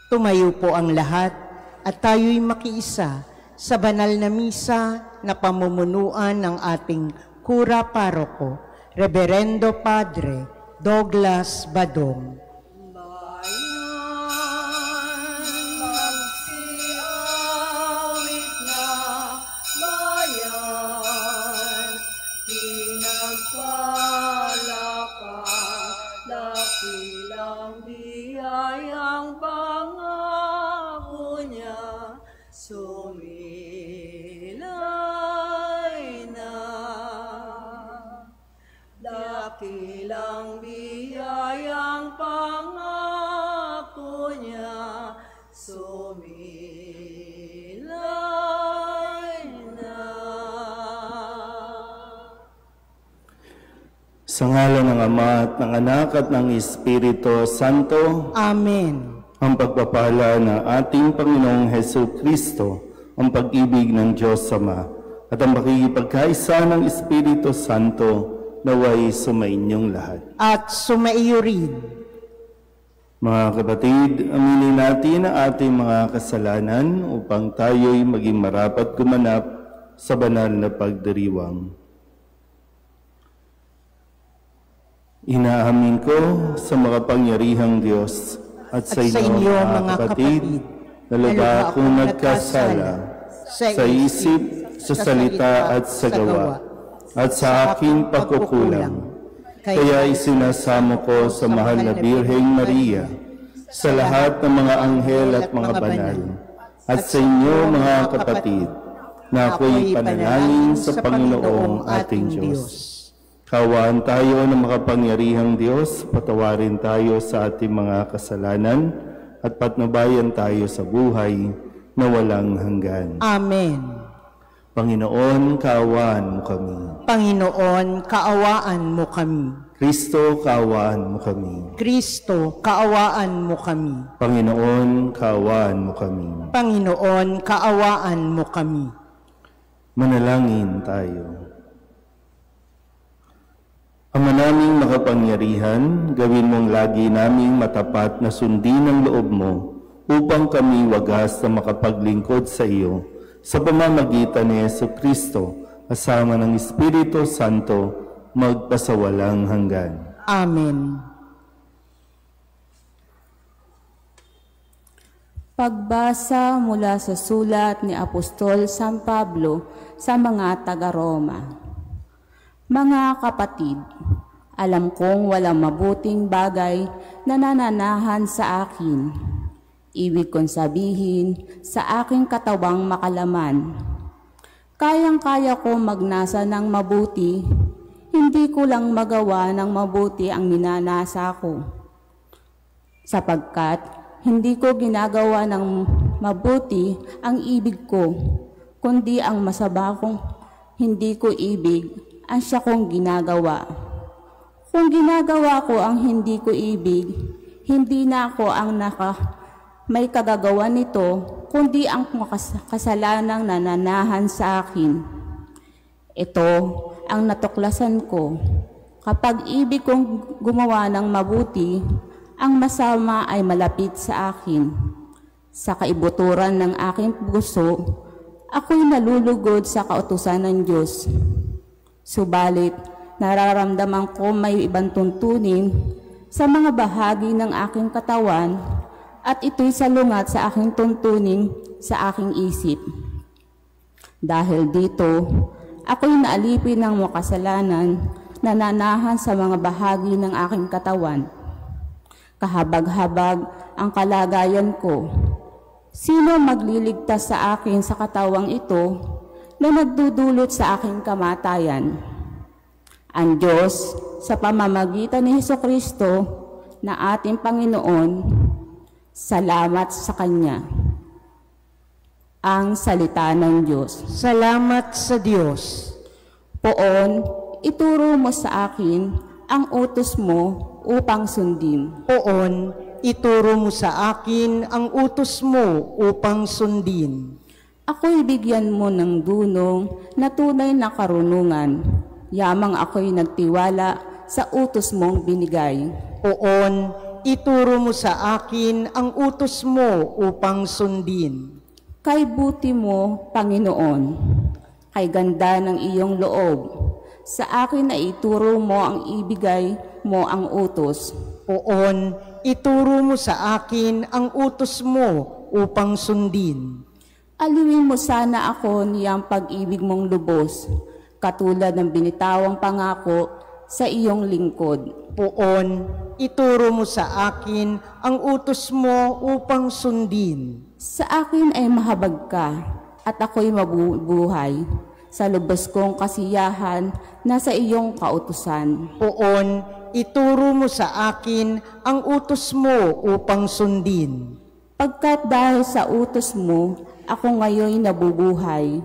Tumayo po ang lahat at tayo'y makiisa sa banal na misa na pamumunuan ng ating Kura Paroko, Reverendo Padre Douglas Badong. Dakilang biyayang pangako niya, sumilay na. Sa ngalan ng Ama at ng Anak at ng Espiritu Santo. Amen. Ang pagpapala ng ating Panginoong Hesukristo, ang pag-ibig ng Diyos Ama, at ang makikipagkaisa ng Espiritu Santo, naway sumainyong lahat. At sumaiyo rin. Mga kapatid, aminin natin ang ating mga kasalanan upang tayo'y maging marapat gumanap sa banal na pagdiriwang. Inaamin ko sa makapangyarihang Diyos at sa inyo, mga kapatid, na lubha akong nagkasala sa isip, sa salita at sa gawa, at sa aking pagkukulang. Kaya isinasamo ko sa mahal na Birheng Maria, sa lahat ng mga anghel at mga banal, at sa inyo mga kapatid, na ako'y panalangin sa Panginoong ating Diyos. Kawaan tayo ng makapangyarihang Diyos, patawarin tayo sa ating mga kasalanan, at patnubayan tayo sa buhay na walang hanggan. Amen. Panginoon, kaawaan mo kami. Panginoon, kaawaan mo kami. Kristo, kaawaan mo kami. Kristo, kaawaan mo kami. Panginoon, kaawaan mo kami. Panginoon, kaawaan mo kami. Manalangin tayo. Ama naming makapangyarihan, gawin mong lagi naming matapat na sundin ang loob mo upang kami wagas na makapaglingkod sa iyo sa pamamagitan ni Jesucristo, kasama ng Espiritu Santo, magpasawalang hanggan. Amen. Pagbasa mula sa sulat ni Apostol San Pablo sa mga taga-Roma. Mga kapatid, alam kong walang mabuting bagay na nananahan sa akin. Ibig kong sabihin, sa aking katawang makalaman. Kayang-kaya ko magnasa ng mabuti, hindi ko lang magawa ng mabuti ang minanasa ko. Sapagkat hindi ko ginagawa ng mabuti ang ibig ko, kundi ang masama kong hindi ko ibig, ang siya kong ginagawa. Kung ginagawa ko ang hindi ko ibig, hindi na ako ang may kagagawa nito, kundi ang kasalanang nananahan sa akin. Ito ang natuklasan ko. Kapag ibig kong gumawa ng mabuti, ang masama ay malapit sa akin. Sa kaibuturan ng aking puso, ako'y nalulugod sa kautusan ng Diyos. Subalit, nararamdaman ko may ibang tuntunin sa mga bahagi ng aking katawan at ito'y salungat sa aking tuntunin sa aking isip. Dahil dito, ako'y naalipin ng makasalanan na nanahan sa mga bahagi ng aking katawan. Kahabag-habag ang kalagayan ko. Sino magliligtas sa akin sa katawang ito na nagdudulot sa aking kamatayan? Ang Diyos sa pamamagitan ni Hesukristo na ating Panginoon, salamat sa Kanya. Ang salita ng Diyos. Salamat sa Diyos. Poon, ituro mo sa akin ang utos mo upang sundin. Poon, ituro mo sa akin ang utos mo upang sundin. Ako'y bigyan mo ng dunong na tunay na karunungan. Yamang ako'y nagtiwala sa utos mong binigay. Poon, ituro mo sa akin ang utos mo upang sundin. Kay buti mo, Panginoon, kay ganda ng iyong loob, sa akin na ituro mo ang ibigay mo ang utos. Poon, ituro mo sa akin ang utos mo upang sundin. Aliwin mo sana ako niyang pag-ibig mong lubos, katulad ng binitawang pangako sa iyong lingkod. Poon, ituro mo sa akin ang utos mo upang sundin. Sa akin ay mahabag ka, at ako'y mabubuhay. Sa lubos kong kasiyahan na sa iyong kautusan. Poon, ituro mo sa akin ang utos mo upang sundin. Pagkat dahil sa utos mo, ako ngayon nabubuhay.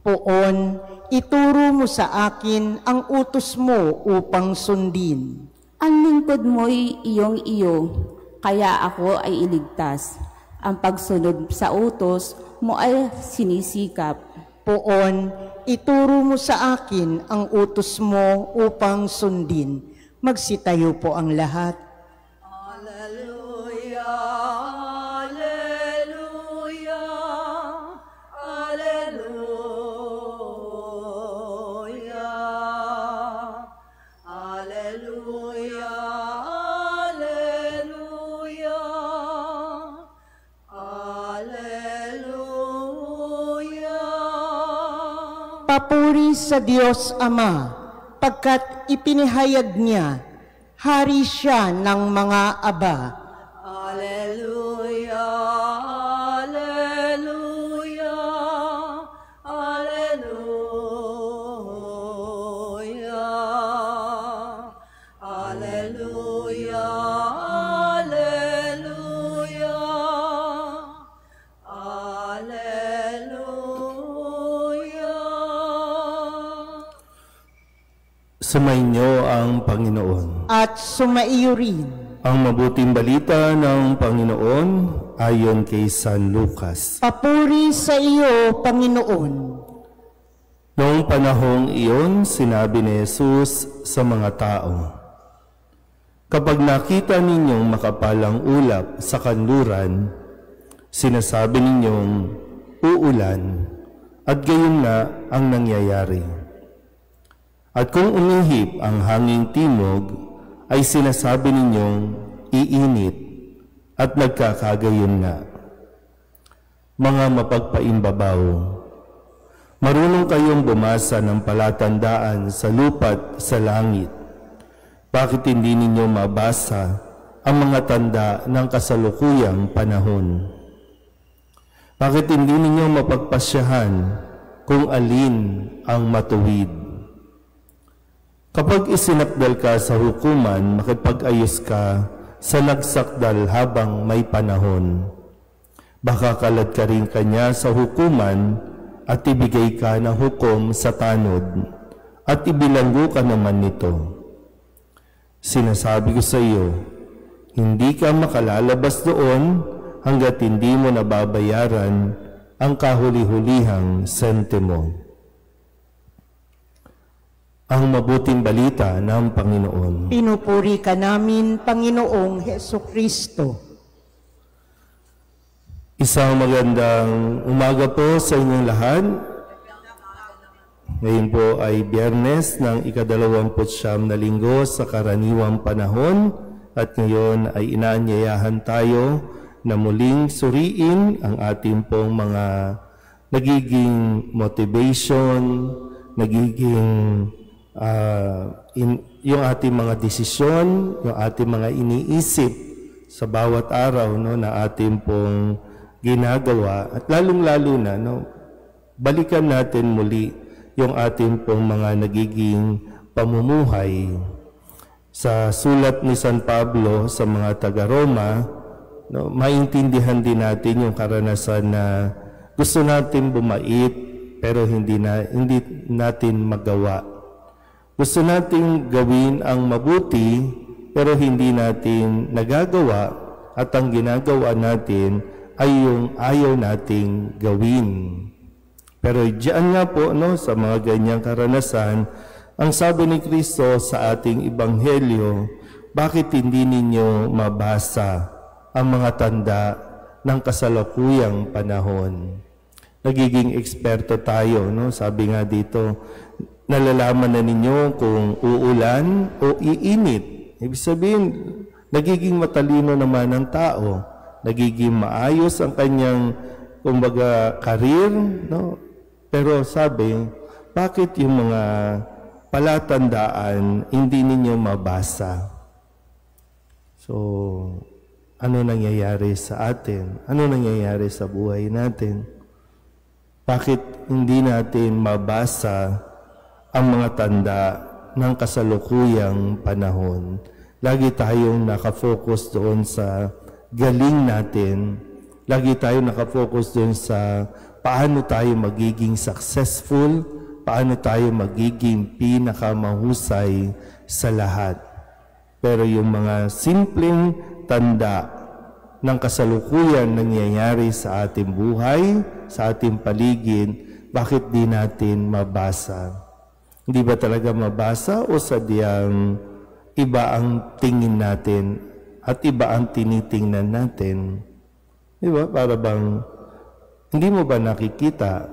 Poon, ituro mo sa akin ang utos mo upang sundin. Ang lingkod mo'y iyong iyo, kaya ako ay iligtas. Ang pagsunod sa utos mo ay sinisikap. Poon, ituro mo sa akin ang utos mo upang sundin. Magsitayo po ang lahat. Papuri sa Diyos Ama, pagkat ipinahayag niya, hari siya ng mga aba. Alleluia, alleluia, alleluia, alleluia, alleluia, alleluia. Sumainyo ang Panginoon. At sumaiyo rin. Ang mabuting balita ng Panginoon ayon kay San Lucas. Papuri sa iyo, Panginoon. Noong panahong iyon, sinabi ni Jesus sa mga tao, kapag nakita ninyong makapalang ulap sa kanluran, sinasabi ninyong uulan, at gayon na ang nangyayari. At kung umihip ang hanging timog, ay sinasabi ninyong iinit, at nagkakagayon na. Mga mapagpaimbabaw, marunong kayong bumasa ng palatandaan sa lupa't sa langit. Bakit hindi ninyo mabasa ang mga tanda ng kasalukuyang panahon? Bakit hindi ninyo mapagpasyahan kung alin ang matuwid? Kapag isinakdal ka sa hukuman, makipag-ayos ka sa nagsakdal habang may panahon. Baka kalad ka rin kanya sa hukuman at ibigay ka ng hukom sa tanod at ibilanggo ka naman nito. Sinasabi ko sa iyo, hindi ka makalalabas doon hanggat hindi mo nababayaran ang kahuli-hulihang sentimo. Ang mabuting balita ng Panginoon. Pinupuri ka namin, Panginoong Hesukristo. Isang magandang umaga po sa inyong lahat. Ngayon po ay Biyernes ng ika-29 na linggo sa karaniwang panahon at ngayon ay inaanyayahan tayo na muling suriin ang ating pong mga nagiging motivation, nagiging yung ating mga desisyon, yung ating mga iniisip sa bawat araw na ating pong ginagawa at lalong-lalo na balikan natin muli yung ating pong mga nagiging pamumuhay. Sa sulat ni San Pablo sa mga taga-Roma, maintindihan din natin yung karanasan na gusto natin bumait pero hindi natin magawa. Gusto nating gawin ang mabuti pero hindi natin nagagawa at ang ginagawa natin ay yung ayaw nating gawin. Pero diyan nga po sa mga ganyang karanasan, ang sabi ni Kristo sa ating ebanghelyo, bakit hindi ninyo mabasa ang mga tanda ng kasalukuyang panahon? Nagiging eksperto tayo, no? Sabi nga dito, nalalaman na ninyo kung uulan o iinit. Ibig sabihin, nagiging matalino naman ang tao. Nagiging maayos ang kanyang, kumbaga, karir, no? Pero sabi, bakit yung mga palatandaan hindi ninyo mabasa? So, ano nangyayari sa atin? Ano nangyayari sa buhay natin? Bakit hindi natin mabasa ang mga tanda ng kasalukuyang panahon? Lagi tayong nakafocus doon sa galing natin. Lagi tayong nakafocus doon sa paano tayo magiging successful, paano tayo magiging pinakamahusay sa lahat. Pero yung mga simpleng tanda ng kasalukuyan nangyayari sa ating buhay, sa ating paligid, bakit di natin mabasa? Hindi ba talaga mabasa o sadyang iba ang tingin natin at iba ang tinitingnan natin? Di ba? Para bang hindi mo ba nakikita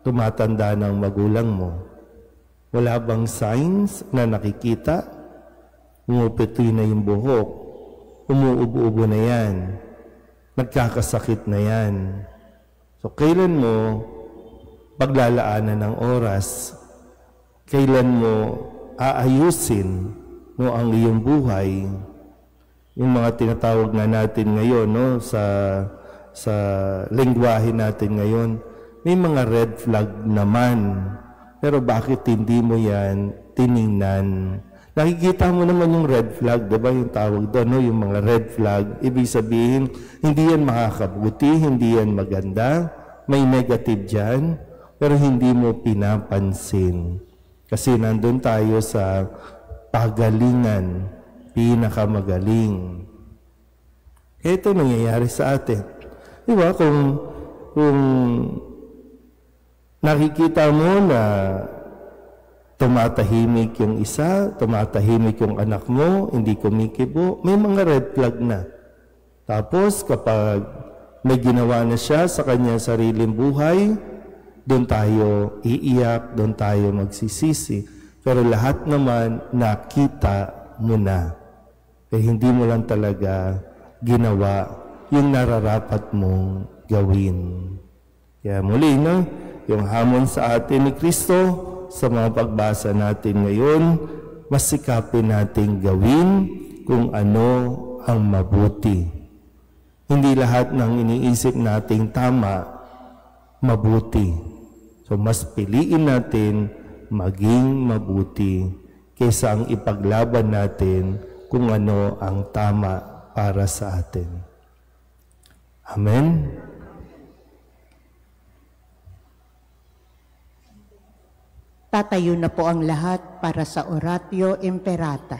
tumatanda ng magulang mo? Wala bang signs na nakikita? Umupitoy na yung buhok, umuubo-ubo na yan, nagkakasakit na yan. So, kailan mo paglalaanan ng oras? Kailan mo aayusin, no, ang iyong buhay? Yung mga tinatawag nga natin ngayon, no, sa lengguwahe natin ngayon, may mga red flag naman. Pero bakit hindi mo yan tiningnan? Nakikita mo naman yung red flag, diba yung tawag doon, no? Yung mga red flag. Ibig sabihin, hindi yan makakabuti, hindi yan maganda, may negative dyan, pero hindi mo pinapansin. Kasi nandun tayo sa pagalingan, pinakamagaling. Kaya ito nangyayari sa atin. Diba? Kung nakikita mo na tumatahimik yung isa, tumatahimik yung anak mo, hindi kumikibo, may mga red flag na. Tapos kapag may ginawa na siya sa kanyang sariling buhay, doon tayo iiyak, doon tayo magsisisi. Pero lahat naman nakita mo na. Kaya hindi mo lang talaga ginawa yung nararapat mong gawin. Kaya muli, no? Yung hamon sa atin ni Kristo, sa mga pagbasa natin ngayon, masikapin nating gawin kung ano ang mabuti. Hindi lahat ng iniisip nating tama, mabuti. So mas piliin natin maging mabuti kaysa ang ipaglaban natin kung ano ang tama para sa atin. Amen? Tatayo na po ang lahat para sa Oratio Imperata.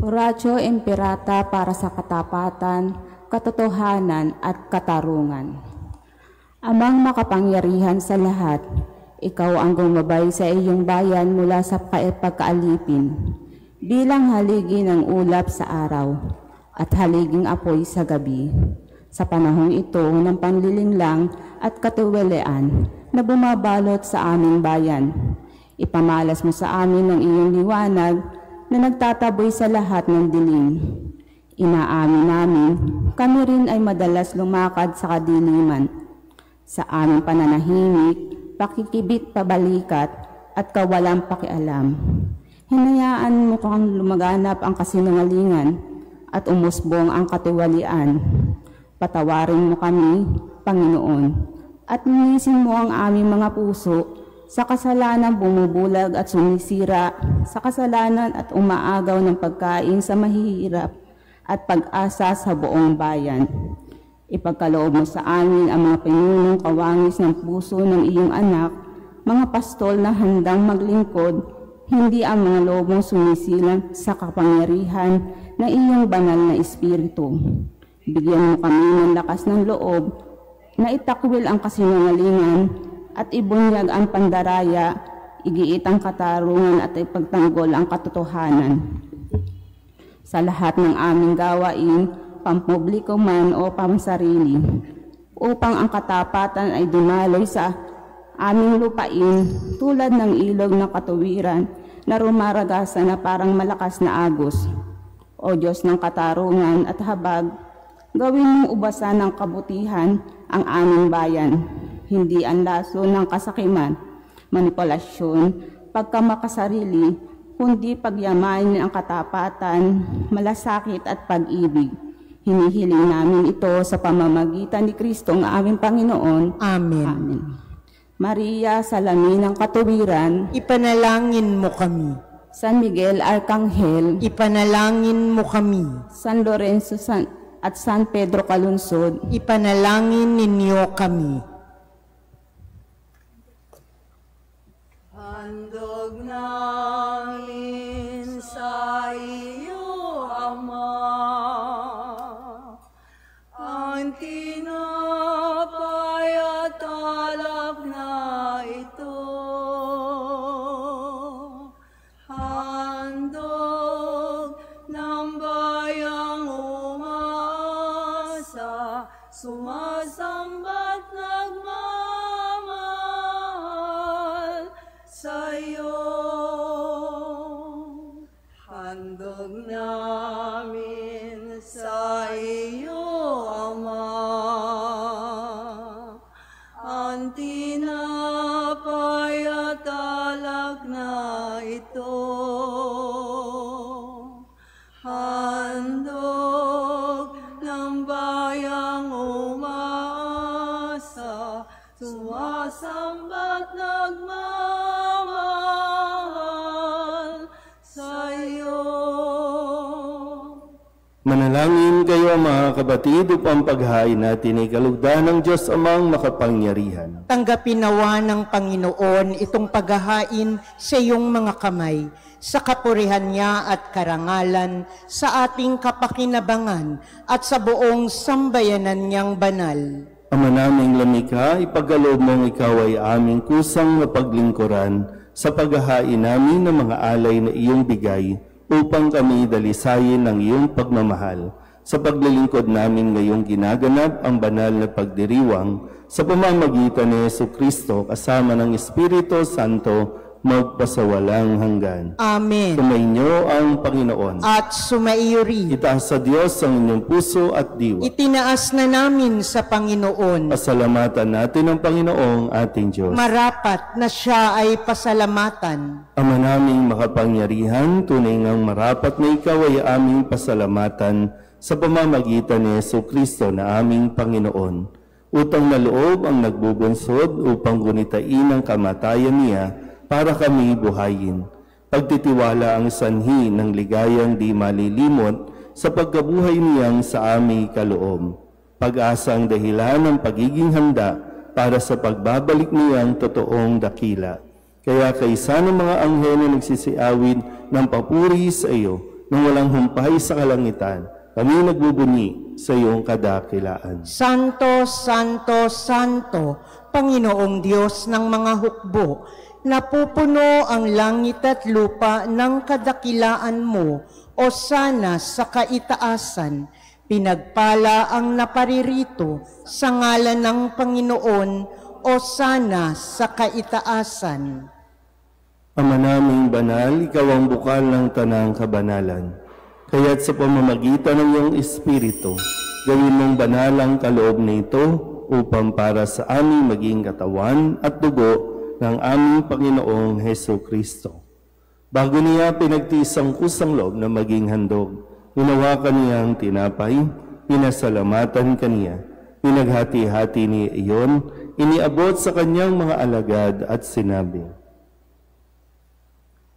Oratio Imperata para sa katapatan, katotohanan at katarungan. Amang makapangyarihan sa lahat, ikaw ang gumabay sa iyong bayan mula sa pagkaalipin, bilang haligi ng ulap sa araw at haliging apoy sa gabi. Sa panahong ito ng panlilinlang at katuwalian na bumabalot sa aming bayan, ipamalas mo sa amin ang iyong liwanag na nagtataboy sa lahat ng dilim. Inaamin namin, kami rin ay madalas lumakad sa kadiliman. Sa aming pananahimik, pakikibit pabalikat at kawalang pakialam. Hinayaan mo kang lumaganap ang kasinungalingan at umusbong ang katiwalian. Patawarin mo kami, Panginoon, at linisin mo ang aming mga puso sa kasalanan bumubulag at sumisira, sa kasalanan at umaagaw ng pagkain sa mahihirap at pag-asa sa buong bayan. Ipagkaloob mo sa amin ang mga pinunong kawangis ng puso ng iyong anak, mga pastol na handang maglingkod, hindi ang mga lobong sumisilang sa kapangyarihan na iyong banal na espiritu. Bigyan mo kami ng lakas ng loob na itakwil ang kasinungalingan at ibunyag ang pandaraya, igiit ang katarungan at ipagtanggol ang katotohanan. Sa lahat ng aming gawain, pampubliko man o pamsarili, upang ang katapatan ay dumaloy sa aming lupain tulad ng ilog ng katuwiran na rumaragasa na parang malakas na agos. O Diyos ng katarungan at habag, gawin mong ubasan ng kabutihan ang aming bayan, hindi ang laso ng kasakiman, manipulasyon, pagkamakasarili, kundi pagyamanin ang katapatan, malasakit at pag-ibig. Hinihiling namin ito sa pamamagitan ni Kristo ang aming Panginoon. Amen. Amen. Maria, salamin ng katuwiran, Ipanalangin mo kami. San Miguel Arcangel, Ipanalangin mo kami. San Lorenzo at San Pedro Calunsod, Ipanalangin ninyo kami. Handog namin sa iyo, Ama, ang tinapay at alak na ito. Handog ng bayang umasa, sumasamba't nagmamahal sa'yo. Handog namin sa iyo, Ama, ang tinapay at alak na ito. Handog ng bayang umasa, sumasamba't nagmamahal sa'yo. Manalangin kayo mga kabatid upang paghain natin ay kalugdan ng Diyos Amang makapangyarihan. Tanggapin nawa ng Panginoon itong paghahain sa iyong mga kamay, sa kapurihan niya at karangalan, sa ating kapakinabangan at sa buong sambayanan niyang banal. Ama naming lamika, ipagkaloob mong ikaw ay aming kusang mapaglingkuran sa paghahain namin ng mga alay na iyong bigay upang kami dalisayin ng iyong pagmamahal. Sa paglilingkod namin ngayong ginaganap ang banal na pagdiriwang sa pamamagitan ni Jesucristo kasama ng Espiritu Santo magpasawalang hanggan. Amen. Sumainyo ang Panginoon. At sumaiyo rin. Itaas sa Diyos ang inyong puso at diwa. Itinaas na namin sa Panginoon. Pasalamatan natin ang Panginoong ating Diyos. Marapat na siya ay pasalamatan. Ama naming makapangyarihan, tunay ngang marapat na ikaw ay aming pasalamatan sa pamamagitan ni Jesucristo na aming Panginoon. Utang na loob ang nagbubunsod upang gunitain ang kamatayan niya para kami buhayin. Pagtitiwala ang sanhi ng ligayang di malilimot sa pagkabuhay niyang sa aming kaloob. Pag-asa ang dahilan ng pagiging handa para sa pagbabalik niyang totoong dakila. Kaya kaysa ng mga anghel na nagsisiawid ng papuri sa iyo nang walang humpay sa kalangitan, kami nagbubuni sa iyong kadakilaan. Santo, Santo, Santo, Panginoong Diyos ng mga hukbo, napupuno ang langit at lupa ng kadakilaan mo, o sana sa kaitaasan. Pinagpala ang naparirito sa ngalan ng Panginoon, o sana sa kaitaasan. Ama naming banal, ikaw ang bukal ng tanang kabanalan. Kaya't sa pamamagitan ng iyong Espiritu, gawin mong banal ang kaloob na ito upang para sa aming maging katawan at dugo ng aming Panginoong Jesucristo. Bago niya pinagtiis ang kusang loob na maging handog, hinawakan niya ang tinapay, pinasalamatan kaniya, pinaghati-hati niya iyon, iniabot sa kanyang mga alagad at sinabi,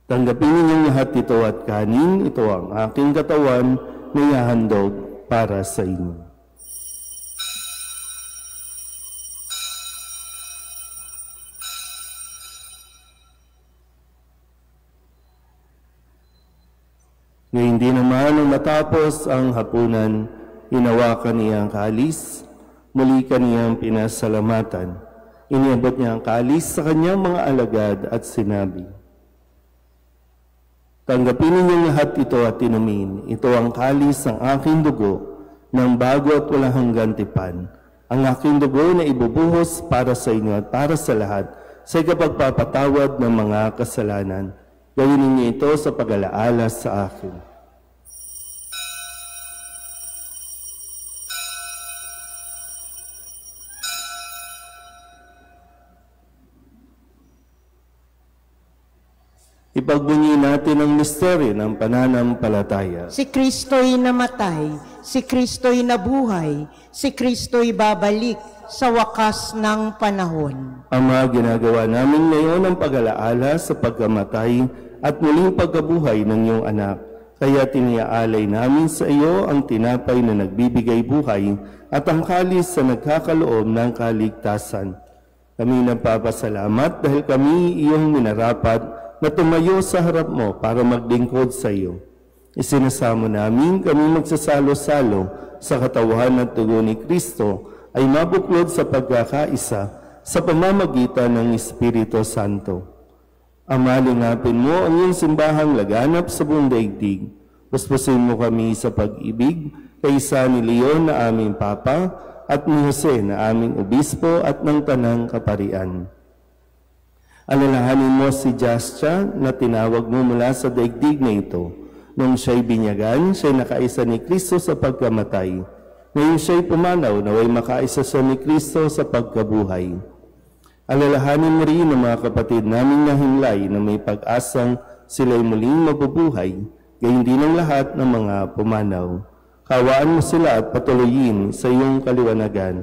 "Tanggapin ninyong lahat ito at kanin, ito ang aking katawan na ihahandog para sa inyo." Ngayon din naman nung matapos ang hapunan, hinawakan niya ang kalis, muli kaniyang pinasalamatan, Iniabot niya ang kalis sa kanyang mga alagad at sinabi, "Tanggapin ninyong lahat ito at inumin. Ito ang kalis ng aking dugo, ng bago at walang hanggang tipan. Ang aking dugo na ibubuhos para sa inyo at para sa lahat sa ikapagpapatawad ng mga kasalanan. Gawin ninyo ito sa pag-alaala sa akin." Ipagbunyi natin ang misteryo ng pananampalataya. Si Kristo'y namatay, si Kristo'y nabuhay, si Kristo'y babalik sa wakas ng panahon. Ama, ginagawa namin ngayon ang pag-alaala sa pagkamatay at muling pagkabuhay ng iyong anak. Kaya tiniaalay namin sa iyo ang tinapay na nagbibigay buhay at ang kalis na nagkakaloob ng kaligtasan. Kami nagpapasalamat dahil kami iyong minarapat na tumayo sa harap mo para maglingkod sa iyo. Isinasamo namin kami magsasalo-salo sa katawan at dugo ni Kristo ay mabuklod sa pagkakaisa sa pamamagitan ng Espiritu Santo. Ama, lingapin mo ang iyong simbahang laganap sa buong daigdig. Puspusin mo kami sa pag-ibig kaysa ni Leon na aming Papa at ni Jose na aming Obispo at ng Tanang Kaparian. Alalahanin mo si Jascha na tinawag mo mula sa daigdig na ito. Nung siya'y binyagan, siya'y nakaisa ni Kristo sa pagkamatay. Ngayon siya'y pumanaw, naway makaisa siya ni Kristo sa pagkabuhay. Alalahanin mo rin ang mga kapatid naming nahimlay na may pag-asang sila'y muling mabubuhay, gayon din ang lahat ng mga pumanaw. Kawaan mo sila at patuloyin sa iyong kaliwanagan.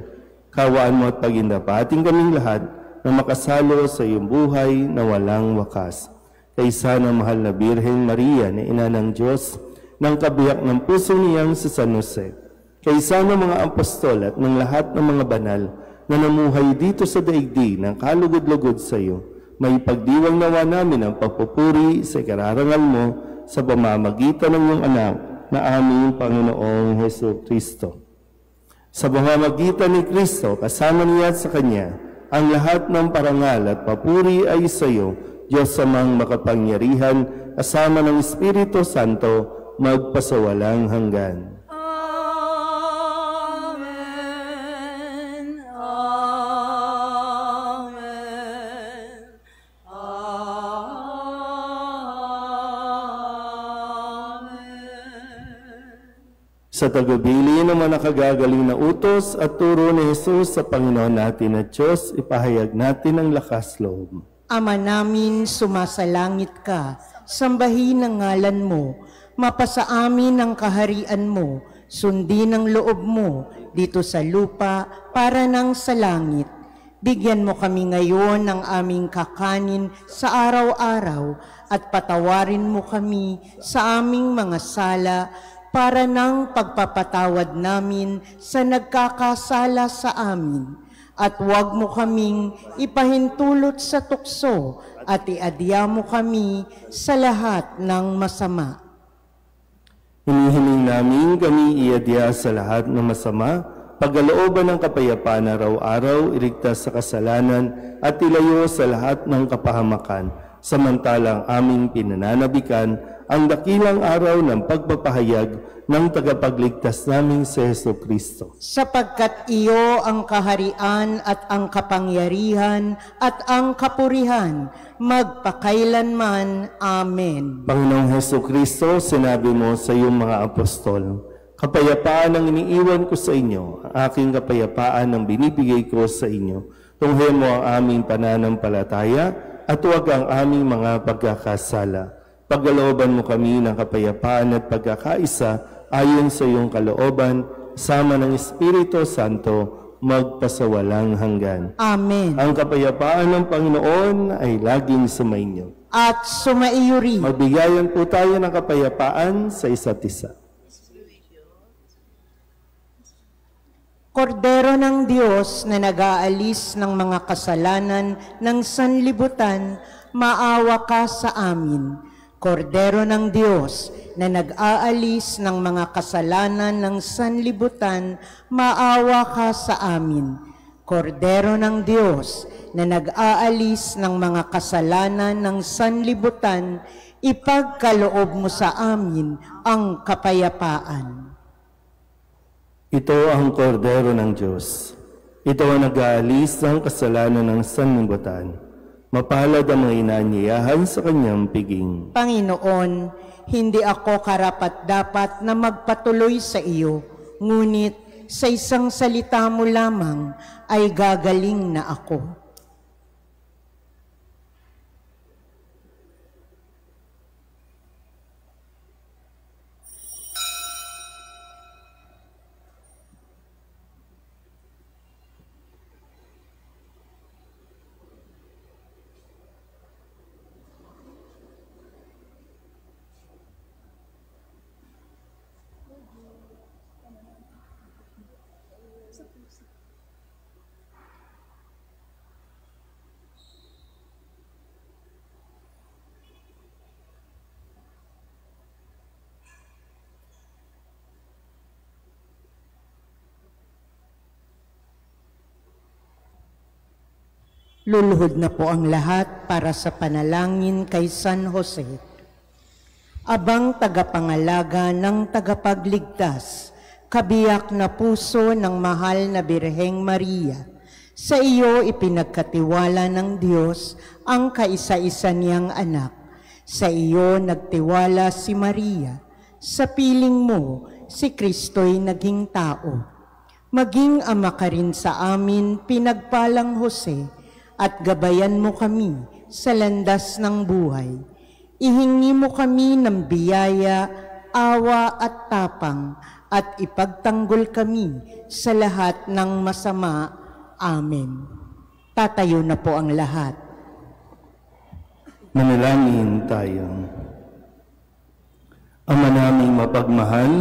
Kawaan mo at pagindapating kaming lahat na makasalo sa iyong buhay na walang wakas. Kaysa ng mahal na Birhen Maria na ina ng Diyos, ng kabiyak ng puso niyang si San Jose, kaysa ng mga apostol at ng lahat ng mga banal na namuhay dito sa daigdig ng kalugod-lugod sa iyo, may pagdiwang nawa namin ang papupuri sa ikararangal mo sa pamamagitan ng iyong anak na aming Panginoong Hesus Kristo. Sa pamamagitan ni Kristo, kasama niya at sa Kanya, ang lahat ng parangal at papuri ay sa iyo, Diyos Amang makapangyarihan, kasama ng Espiritu Santo, magpasawalang hanggan. Amen. Amen. Sa tagubilin ng mga nakagagaling na utos at turo ni Jesus sa Panginoon natin at Diyos, ipahayag natin ang lakas loob. Ama namin, sumasalangit ka, sambahin ang ngalan mo, mapasa amin ang kaharian mo, sundin ang loob mo dito sa lupa para nang sa langit. Bigyan mo kami ngayon ng aming kakanin sa araw-araw at patawarin mo kami sa aming mga sala para ng pagpapatawad namin sa nagkakasala sa amin. At huwag mo kaming ipahintulot sa tukso at iadya mo kami sa lahat ng masama. Hinihiling namin kami iadya sa lahat ng masama, pagkalooban ng kapayapaan araw-araw, iligtas sa kasalanan at ilayo sa lahat ng kapahamakan, samantalang aming pinananabikan ang dakilang araw ng pagpapahayag ng tagapagligtas naming si Jesucristo. Sapagkat iyo ang kaharian at ang kapangyarihan at ang kapurihan, magpakailanman. Amen. Panginoong Jesucristo, sinabi mo sa iyong mga apostol, kapayapaan ang iniiwan ko sa inyo, ang aking kapayapaan ang binibigay ko sa inyo. Tunghayan mo ang aming pananampalataya at huwag ang aming mga pagkakasala. Pagkalooban mo kami ng kapayapaan at pagkakaisa ayon sa iyong kalooban, sama ng Espiritu Santo, magpasawalang hanggan. Amen. Ang kapayapaan ng Panginoon ay laging sumainyo. At sumaiyo rin. Magbigayan po tayo ng kapayapaan sa isa't isa. Kordero ng Diyos na nag-aalis ng mga kasalanan ng sanlibutan, maawa ka sa amin. Kordero ng Diyos na nag-aalis ng mga kasalanan ng sanlibutan, maawa ka sa amin. Kordero ng Diyos na nag-aalis ng mga kasalanan ng sanlibutan, ipagkaloob mo sa amin ang kapayapaan. Ito ang kordero ng Diyos. Ito ang nag-aalis ng kasalanan ng sanlibutan. Mapalad ang mga inaanyayahan sa kanyang piging. Panginoon, hindi ako karapat-dapat na magpatuloy sa iyo, ngunit sa isang salita mo lamang ay gagaling na ako. Luluhod na po ang lahat para sa panalangin kay San Jose. Abang tagapangalaga ng tagapagligtas, kabiyak na puso ng mahal na Birheng Maria, sa iyo ipinagkatiwala ng Diyos ang kaisa-isa niyang anak. Sa iyo nagtiwala si Maria, sa piling mo si Kristo'y naging tao. Maging ama ka rin sa amin, pinagpalang Jose, at gabayan mo kami sa landas ng buhay. Ihingi mo kami ng biyaya, awa at tapang, at ipagtanggol kami sa lahat ng masama. Amen. Tatayo na po ang lahat. Manalangin tayo. Ama naming mapagmahal,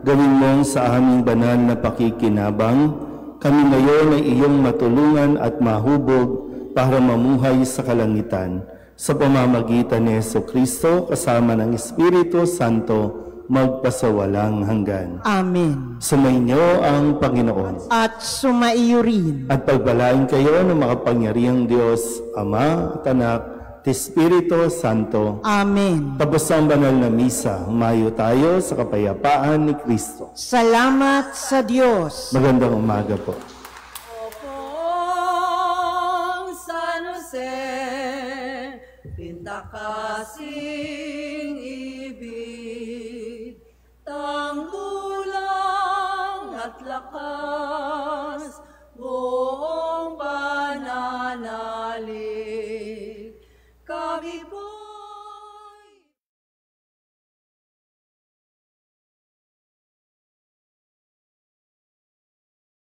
gawin mong sa aming banal na pakikinabang, kami ngayon ay iyong matulungan at mahubog para mamuhay sa kalangitan. Sa pamamagitan ni Jesucristo kasama ng Espiritu Santo, magpasawalang hanggan. Amen. Sumainyo ang Panginoon. At sumaiyo rin. At pagpalain kayo ng makapangyarihang Diyos, Ama at Anak, at Espiritu Santo. Amen. Tapos ang banal na misa, humayo tayo sa kapayapaan ni Kristo. Salamat sa Diyos. Magandang umaga po. Opong San Jose, pintakasing